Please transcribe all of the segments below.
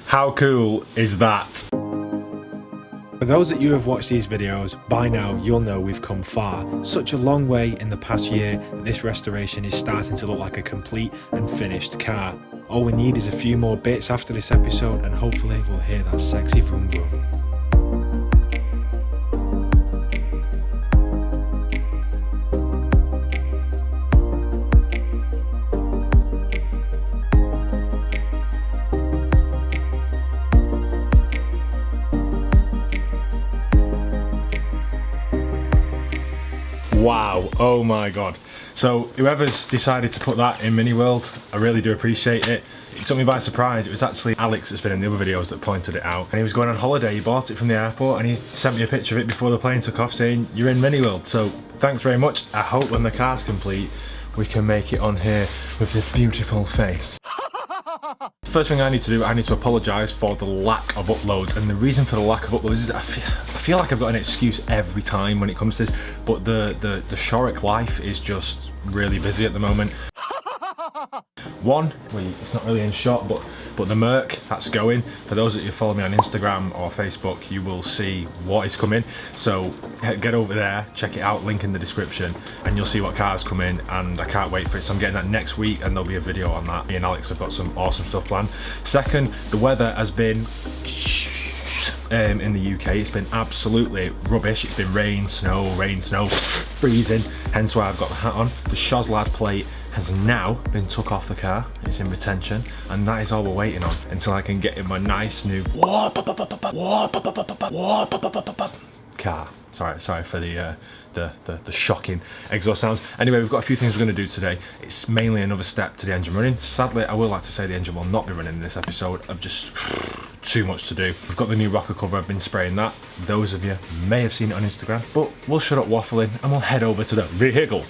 How cool is that? For those that you have watched these videos, by now you'll know we've come far. Such a long way in the past year that this restoration is starting to look like a complete and finished car. All we need is a few more bits after this episode and hopefully we'll hear that sexy vroom vroom. Wow, oh my god. So whoever's decided to put that in Mini World, I really do appreciate it. It took me by surprise. It was actually Alex that's been in the other videos that pointed it out. And he was going on holiday, he bought it from the airport and he sent me a picture of it before the plane took off saying, you're in Mini World. So thanks very much. I hope when the car's complete, we can make it on here with this beautiful face. First thing I need to do, I need to apologise for the lack of uploads, and the reason for the lack of uploads is I feel like I've got an excuse every time when it comes to this, but the Shorrock life is just really busy at the moment. One, well, it's not really in shot, but the Merc, that's going. For those that you follow me on Instagram or Facebook, you will see what is coming. So get over there, check it out, link in the description, and you'll see what cars come in, and I can't wait for it. So I'm getting that next week, and there'll be a video on that. Me and Alex have got some awesome stuff planned. Second, the weather has been in the UK. It's been absolutely rubbish. It's been rain, snow, freezing, hence why I've got the hat on. The Shoslad plate has now been took off the car. It's in retention, and that is all we're waiting on until I can get in my nice new car. Sorry for the shocking exhaust sounds. Anyway, we've got a few things we're going to do today. It's mainly another step to the engine running. Sadly, I will like to say the engine will not be running in this episode. I've just too much to do. We've got the new rocker cover. I've been spraying that. Those of you may have seen it on Instagram, but we'll shut up waffling and we'll head over to the vehicle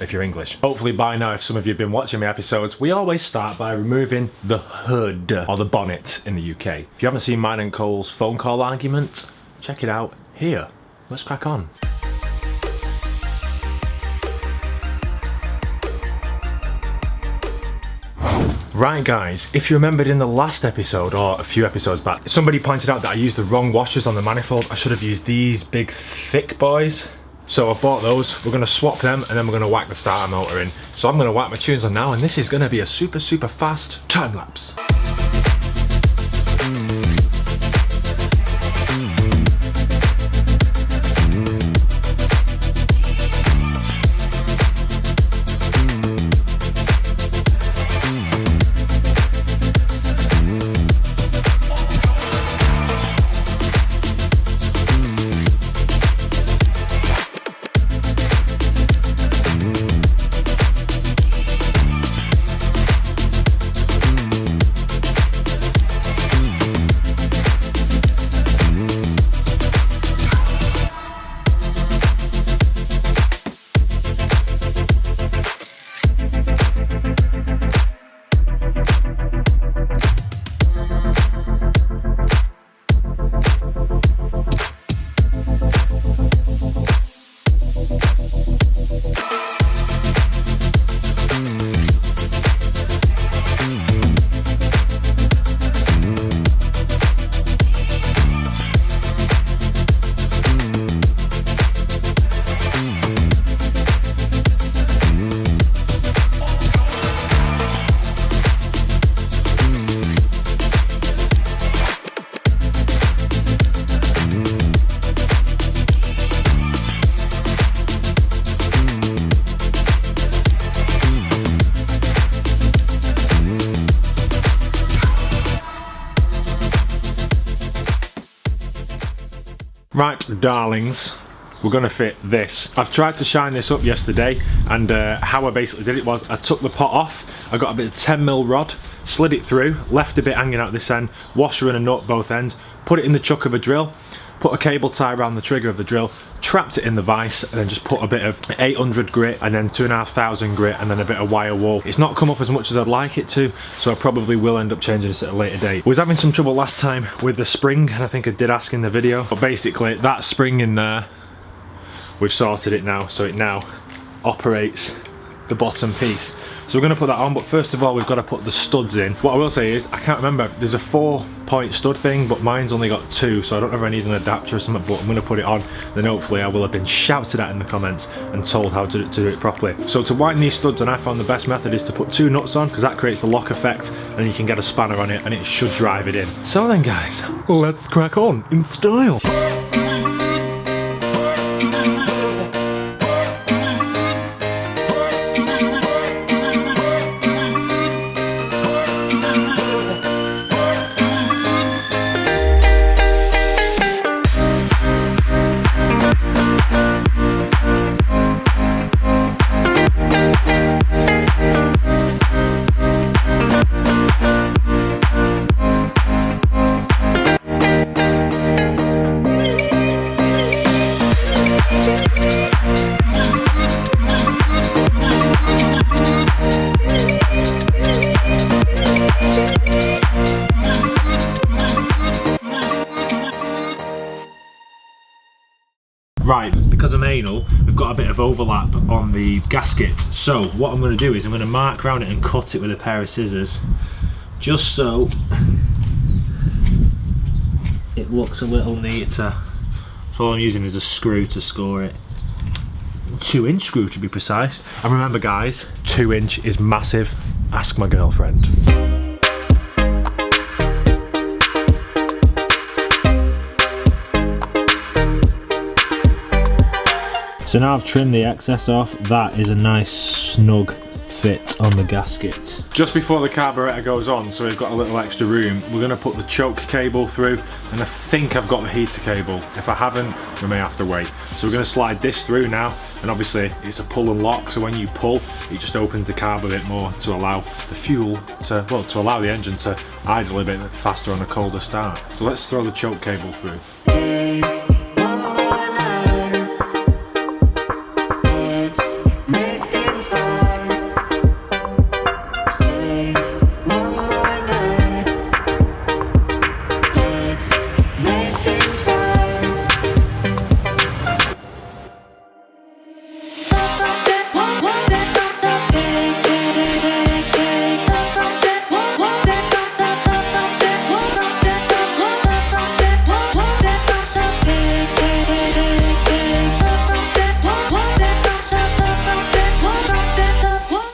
if you're English. Hopefully by now, if some of you have been watching my episodes, we always start by removing the hood or the bonnet in the UK. If you haven't seen mine and Cole's phone call argument, check it out here. Let's crack on. Right guys, if you remembered in the last episode, or a few episodes back, somebody pointed out that I used the wrong washers on the manifold. I should have used these big thick boys. So I bought those. We're going to swap them and then we're going to whack the starter motor in. So I'm going to whack my tunes on now, and this is going to be a super fast time lapse. Right, darlings, we're gonna fit this. I've tried to shine this up yesterday, and how I basically did it was I took the pot off, I got a bit of 10mm rod, slid it through, left a bit hanging out this end, washer and a nut both ends, put it in the chuck of a drill, put a cable tie around the trigger of the drill, trapped it in the vise, and then just put a bit of 800 grit and then 2,500 grit and then a bit of wire wool. It's not come up as much as I'd like it to, so I probably will end up changing this at a later date. I was having some trouble last time with the spring, and I think I did ask in the video, but basically that spring in there, we've sorted it now, so it now operates the bottom piece. So we're going to put that on, but first of all we've got to put the studs in. What I will say is, I can't remember, there's a 4-point stud thing, but mine's only got 2, so I don't know if I need an adapter or something, but I'm going to put it on, then hopefully I will have been shouted at in the comments and told how to do it properly. So to whiten these studs, and I found the best method is to put 2 nuts on, because that creates the lock effect, and you can get a spanner on it and it should drive it in. So then guys, let's crack on in style. Right, because I'm anal, we've got a bit of overlap on the gasket. So what I'm going to do is I'm going to mark around it and cut it with a pair of scissors, just so it looks a little neater. So all I'm using is a screw to score it. 2-inch screw to be precise. And remember guys, 2-inch is massive. Ask my girlfriend. So now I've trimmed the excess off. That is a nice snug fit on the gasket. Just before the carburettor goes on, so we've got a little extra room, we're going to put the choke cable through, and I think I've got the heater cable. If I haven't, we may have to wait. So we're going to slide this through now, and obviously it's a pull and lock, so when you pull, it just opens the carb a bit more to allow the fuel to, well, to allow the engine to idle a bit faster on a colder start. So let's throw the choke cable through.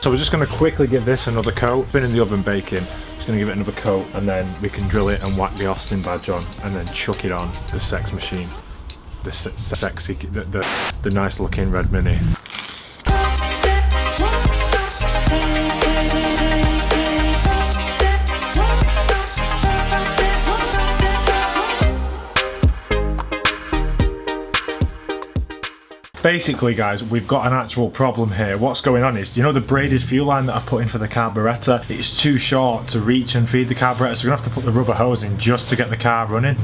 So we're just going to quickly give this another coat. It's been in the oven baking. Just going to give it another coat, and then we can drill it and whack the Austin badge on, and then chuck it on the sex machine. The sexy, the nice looking red Mini. Basically guys, we've got an actual problem here. What's going on is, you know the braided fuel line that I put in for the carburettor? It's too short to reach and feed the carburettor, so we're gonna have to put the rubber hose in just to get the car running.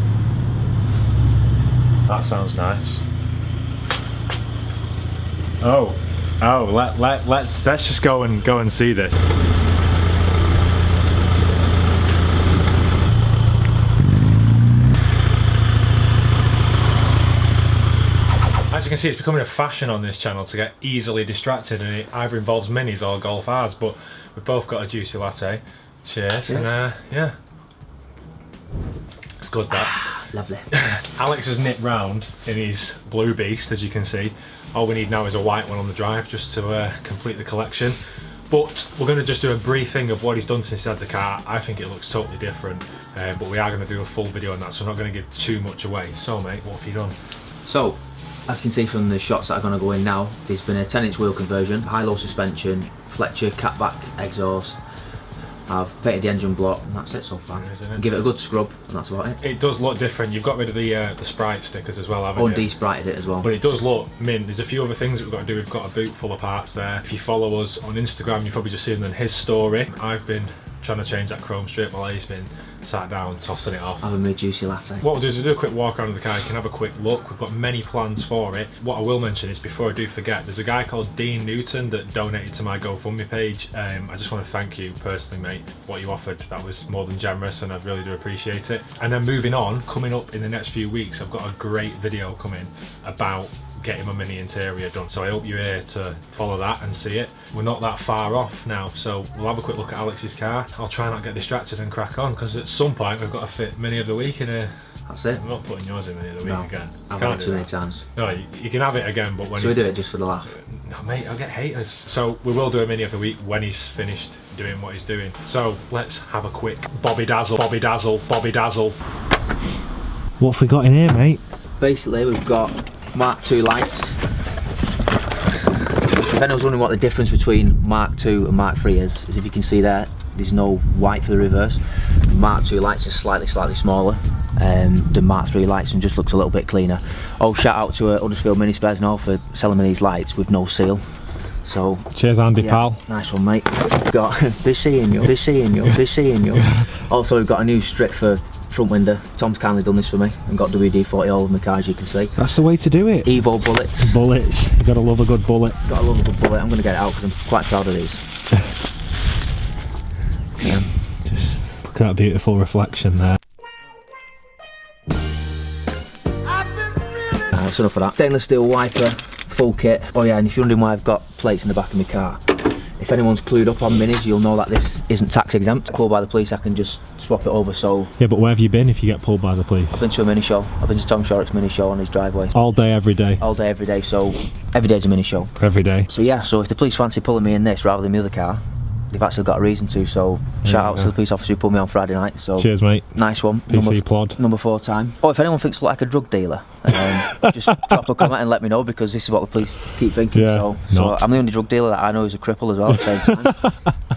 That sounds nice. Let's just go and see this. As you can see, it's becoming a fashion on this channel to get easily distracted, and it either involves minis or Golf R's, but we've both got a juicy latte. Cheers. And yeah, it's good that. Lovely. Alex has nipped round in his blue beast, as you can see. All we need now is a white one on the drive just to complete the collection. But we're going to just do a brief thing of what he's done since he had the car. I think it looks totally different, but we are going to do a full video on that, so I'm not going to give too much away. So mate, what have you done? So, as you can see from the shots that are going to go in now, there's been a 10-inch wheel conversion, high-low suspension, Fletcher catback exhaust. I've painted the engine block, and that's it so far. Give it a good scrub, and that's about it. It does look different. You've got rid of the Sprite stickers as well, haven't you? De-sprited it as well. But it does look mint. There's a few other things that we've got to do. We've got a boot full of parts there. If you follow us on Instagram, you've probably just seen them in his story. I've been trying to change that chrome strip while he's been sat down tossing it off. Having my juicy latte. What we'll do is we'll do a quick walk around the car. You can have a quick look. We've got many plans for it. What I will mention is, before I do forget, there's a guy called Dean Newton that donated to my GoFundMe page. I just want to thank you personally, mate. What you offered, that was more than generous, and I really do appreciate it. And then moving on, coming up in the next few weeks, I've got a great video coming about getting my mini interior done. So I hope you're here to follow that and see it. We're not that far off now, so we'll have a quick look at Alex's car. I'll try not get distracted and crack on, because at some point we've got to fit mini of the week in here. That's it. I'm not putting yours in mini of the week again. I've had it too many times. No, you can have it again, but when so we do it just for the laugh. No mate, I'll get haters. So we will do a mini of the week when he's finished doing what he's doing. So let's have a quick Bobby Dazzle, Bobby Dazzle, Bobby Dazzle. What have we got in here, mate? Basically, we've got Mark II lights. If anyone's wondering what the difference between Mark II and Mark III is if you can see there, there's no white for the reverse. Mark II lights are slightly smaller than Mark III lights and just looks a little bit cleaner. Oh, shout out to Huddersfield Mini Spares now for selling me these lights with no seal. So cheers, Andy, yeah, pal. Nice one, mate. We've got be seeing you. Also, we've got a new strip for front window. Tom's kindly done this for me and got WD-40 all over my car, as you can see. That's the way to do it. Evo bullets. Bullets. You gotta love a good bullet. Gotta love a good bullet. I'm gonna get it out because I'm quite proud of these. Yeah. Just look at that beautiful reflection there. That's enough of that. Stainless steel wiper, full kit. Oh yeah, and if you're wondering why I've got plates in the back of my car, if anyone's clued up on minis, you'll know that this isn't tax exempt. Pulled by the police, I can just swap it over. So yeah, but where have you been if you get pulled by the police? I've been to a mini show. I've been to Tom.Shorrock's mini show on his driveway. All day, every day? All day, every day. So every day's a mini show. Every day. So yeah, so if the police fancy pulling me in this rather than the other car, they've actually got a reason to. So shout out to the police officer who pulled me on Friday night. So cheers, mate. Nice one. PC plod. Number 4 time. Oh, if anyone thinks I look like a drug dealer, just drop a comment and let me know, because this is what the police keep thinking. Yeah, so I'm the only drug dealer that I know who's a cripple as well at the same time.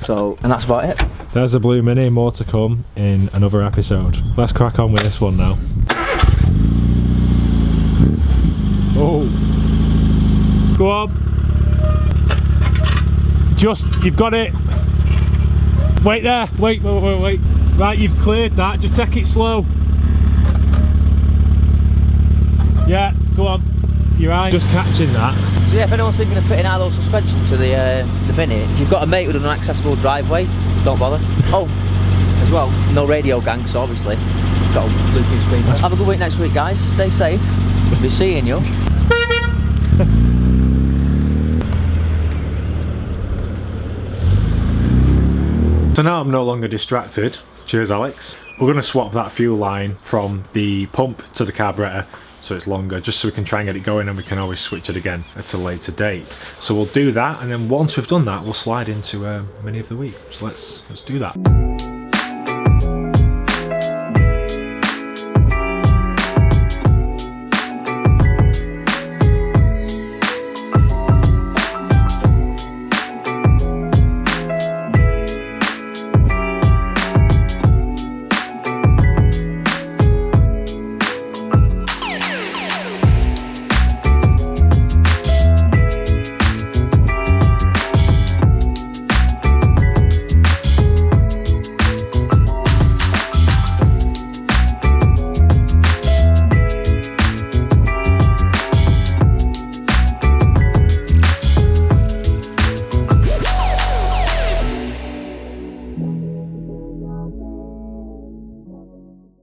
So, and that's about it. There's a blue mini, more to come in another episode. Let's crack on with this one now. Oh, go on. Just, you've got it. Wait there, wait. Right, you've cleared that, just take it slow. Yeah, go on, you're right. Just catching that. So yeah, if anyone's thinking of fitting high-low suspension to the Mini, if you've got a mate with an accessible driveway, don't bother. Oh, as well, no radio gang, so obviously, got a Bluetooth speaker. Have a good week next week, guys. Stay safe. Be seeing you. So now I'm no longer distracted. Cheers, Alex. We're going to swap that fuel line from the pump to the carburettor so it's longer, just so we can try and get it going, and we can always switch it again at a later date. So we'll do that, and then once we've done that, we'll slide into Mini of the Week. So let's do that.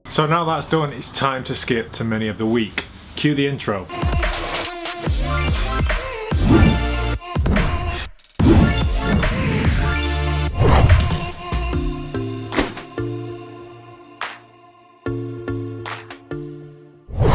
So now that's done, it's time to skip to Mini of the Week. Cue the intro.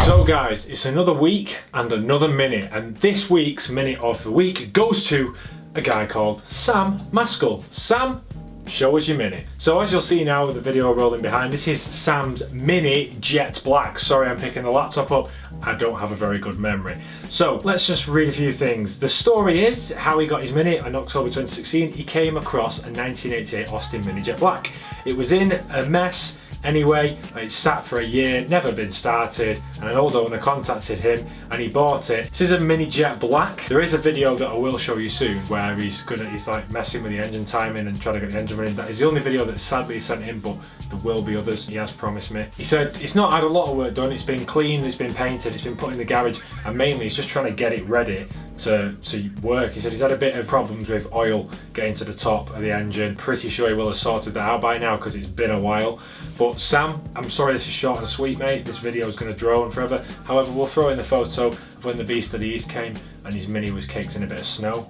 So guys, it's another week and another Mini, and this week's Mini of the Week goes to a guy called Sam Maskell. Sam, show us your Mini. So as you'll see now with the video rolling behind, this is Sam's Mini Jet Black. Sorry, I'm picking the laptop up. I don't have a very good memory. So let's just read a few things. The story is how he got his Mini in October 2016. He came across a 1988 Austin Mini Jet Black. It was in a mess. Anyway, it sat for a year, never been started, and an old owner contacted him and he bought it. This is a Mini Jet Black. There is a video that I will show you soon where he's like messing with the engine timing and trying to get the engine running. That is the only video that sadly sent in, but there will be others, he has promised me. He said it's not had a lot of work done, it's been cleaned, it's been painted, it's been put in the garage, and mainly he's just trying to get it ready to work. He said he's had a bit of problems with oil getting to the top of the engine. Pretty sure he will have sorted that out by now because it's been a while. But Sam, I'm sorry this is short and sweet, mate. This video is going to drone forever. However, we'll throw in the photo when the Beast of the East came and his Mini was caked in a bit of snow.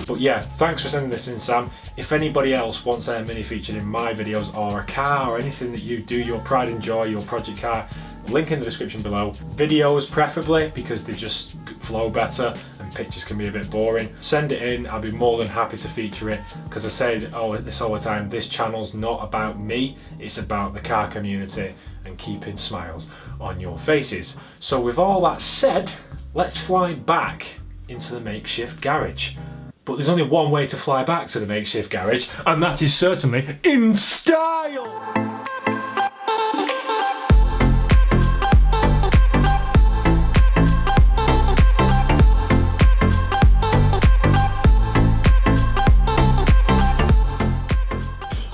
But yeah, thanks for sending this in, Sam. If anybody else wants their Mini featured in my videos, or a car, or anything that you do, your pride and joy, your project car, link in the description below. Videos preferably, because they just flow better and pictures can be a bit boring. Send it in, I'll be more than happy to feature it, because I say this all the time, this channel's not about me, it's about the car community and keeping smiles on your faces. So with all that said, let's fly back into the makeshift garage. But there's only one way to fly back to the makeshift garage, and that is certainly in style!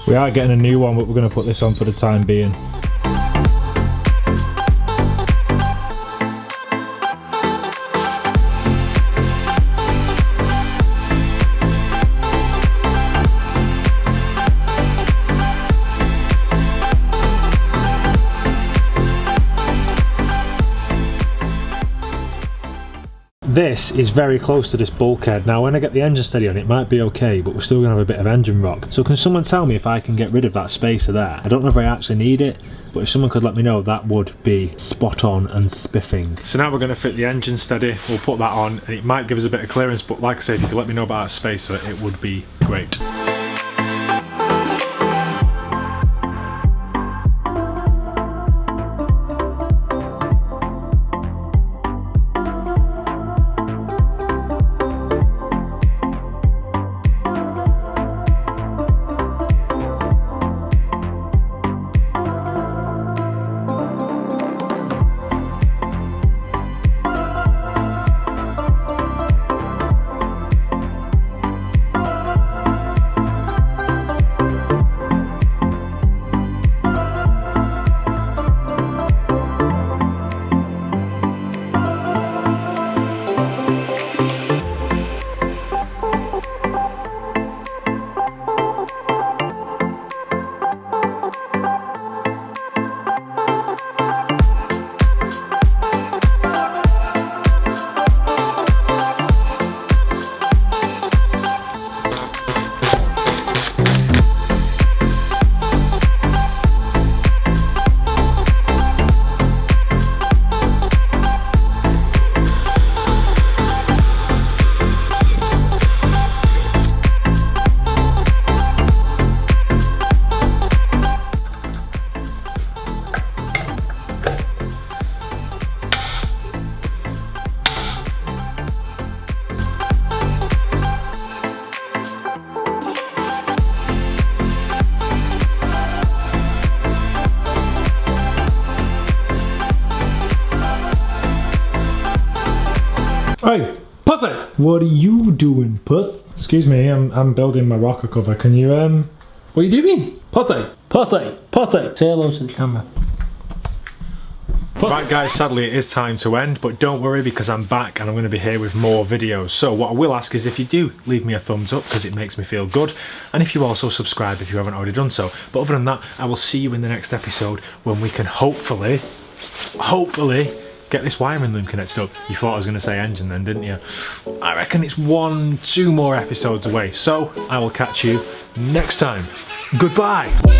We are getting a new one, but we're going to put this on for the time being. This is very close to this bulkhead. Now when I get the engine steady on it might be okay, but we're still going to have a bit of engine rock. So can someone tell me if I can get rid of that spacer there? I don't know if I actually need it, but if someone could let me know, that would be spot on and spiffing. So now we're going to fit the engine steady, we'll put that on, and it might give us a bit of clearance, but like I say, if you could let me know about that spacer, it would be great. Hey, Pussy! What are you doing, Puss? Excuse me, I'm building my rocker cover. Can you, what are you doing? Pussy! Pussy! Pussy! Say hello to the camera. Right guys, sadly it is time to end, but don't worry because I'm back and I'm going to be here with more videos. So what I will ask is if you do leave me a thumbs up because it makes me feel good, and if you also subscribe if you haven't already done so. But other than that, I will see you in the next episode when we can hopefully get this wiring loom connected up. You thought I was going to say engine then, didn't you? I reckon it's 1-2 more episodes away. So I will catch you next time. Goodbye.